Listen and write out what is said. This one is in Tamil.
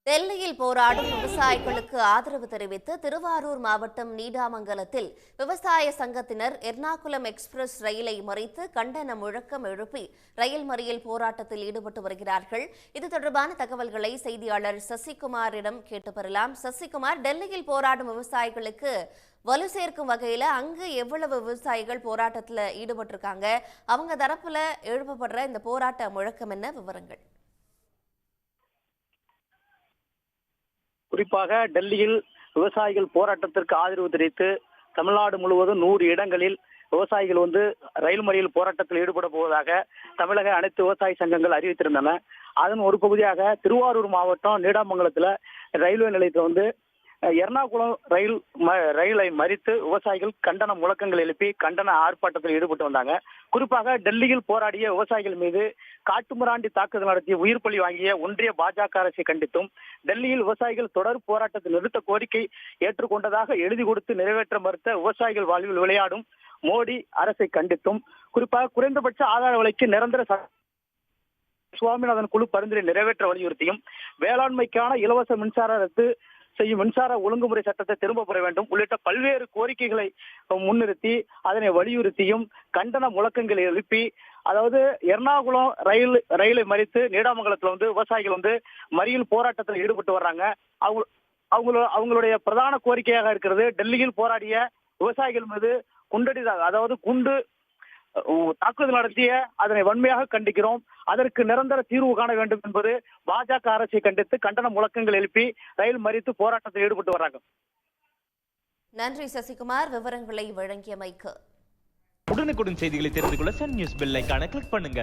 டெல்லியில் போராடும் விவசாயிகளுக்கு ஆதரவு தெரிவித்து திருவாரூர் மாவட்டம் நீடாமங்கலத்தில் விவசாய சங்கத்தினர் எர்ணாகுளம் எக்ஸ்பிரஸ் ரயிலை மறித்து கண்டன முழக்கம் எழுப்பி ரயில் மறியல் போராட்டத்தில் ஈடுபட்டு வருகிறார்கள். இது தொடர்பான தகவல்களை செய்தியாளர் சசிகுமாரிடம் கேட்டு பெறலாம். சசிகுமார், டெல்லியில் போராடும் விவசாயிகளுக்கு வலு சேர்க்கும் வகையில அங்கு எவ்வளவு விவசாயிகள் போராட்டத்தில் ஈடுபட்டிருக்காங்க, அவங்க தரப்புல எழுப்பப்படுற இந்த போராட்ட முழக்கம் என்ன, விவரங்கள்? குறிப்பாக டெல்லியில் விவசாயிகள் போராட்டத்திற்கு ஆதரவு தெரிவித்து தமிழ்நாடு முழுவதும் 100 இடங்களில் விவசாயிகள் ரயில் மறியல் போராட்டத்தில் ஈடுபட போவதாக தமிழக அனைத்து விவசாய சங்கங்கள் அறிவித்திருந்தன. அதன் ஒரு பகுதியாக திருவாரூர் மாவட்டம் நீடாமங்கலத்தில் ரயில்வே நிலையத்தில் எர்ணாகுளம் ரயிலை மறித்து விவசாயிகள் கண்டன முழக்கங்கள் எழுப்பி கண்டன ஆர்ப்பாட்டத்தில் ஈடுபட்டு வந்தாங்க. குறிப்பாக டெல்லியில் போராடிய விவசாயிகள் மீது காட்டுமிராண்டி தாக்குதல் நடத்திய உயிர் பலி வாங்கிய ஒன்றிய பாஜக அரசை கண்டித்தும், டெல்லியில் விவசாயிகள் தொடர் போராட்டத்தில் நிறுத்த கோரிக்கை ஏற்றுக்கொண்டதாக எழுதி கொடுத்து நிறைவேற்ற மறுத்த விவசாயிகள் வாழ்வில் விளையாடும் மோடி அரசை கண்டித்தும், குறிப்பாக குறைந்தபட்ச ஆதார விலைக்கு நிரந்தர சுவாமிநாதன் குழு பரிந்துரை நிறைவேற்ற வலியுறுத்தியும், வேளாண்மைக்கான இலவச மின்சார ரத்து செய்யும் மின்சார ஒழுங்குமுறை சட்டத்தை திரும்ப பெற வேண்டும் உள்ளிட்ட பல்வேறு கோரிக்கைகளை முன்னிறுத்தி அதனை வலியுறுத்தியும் கண்டன முழக்கங்களை எழுப்பி, அதாவது எர்ணாகுளம் ரயிலை மறித்து நீடாமங்கலத்தில் விவசாயிகள் மறியல் போராட்டத்தில் ஈடுபட்டு வர்றாங்க. அவங்களுடைய பிரதான கோரிக்கையாக இருக்கிறது, டெல்லியில் போராடிய விவசாயிகள் மீது குண்டு தாக்குதல் நடத்திய அதனை வன்மையாக கண்டிக்கிறோம், அதற்கு நிரந்தர தீர்வு காண வேண்டும் என்பது பாஜக அரசை கண்டித்து கண்டன முழக்கங்கள் எழுப்பி ரயில் மறித்து போராட்டத்தில் ஈடுபட்டு வர்றாங்க. நன்றி சசிகுமார், விவரங்களை வழங்கியமைக்கு. உடனுக்குடன் செய்திகளை தெரிந்து கொள்ள சன் நியூஸ் பெல் ஐகானை கிளிக் பண்ணுங்க.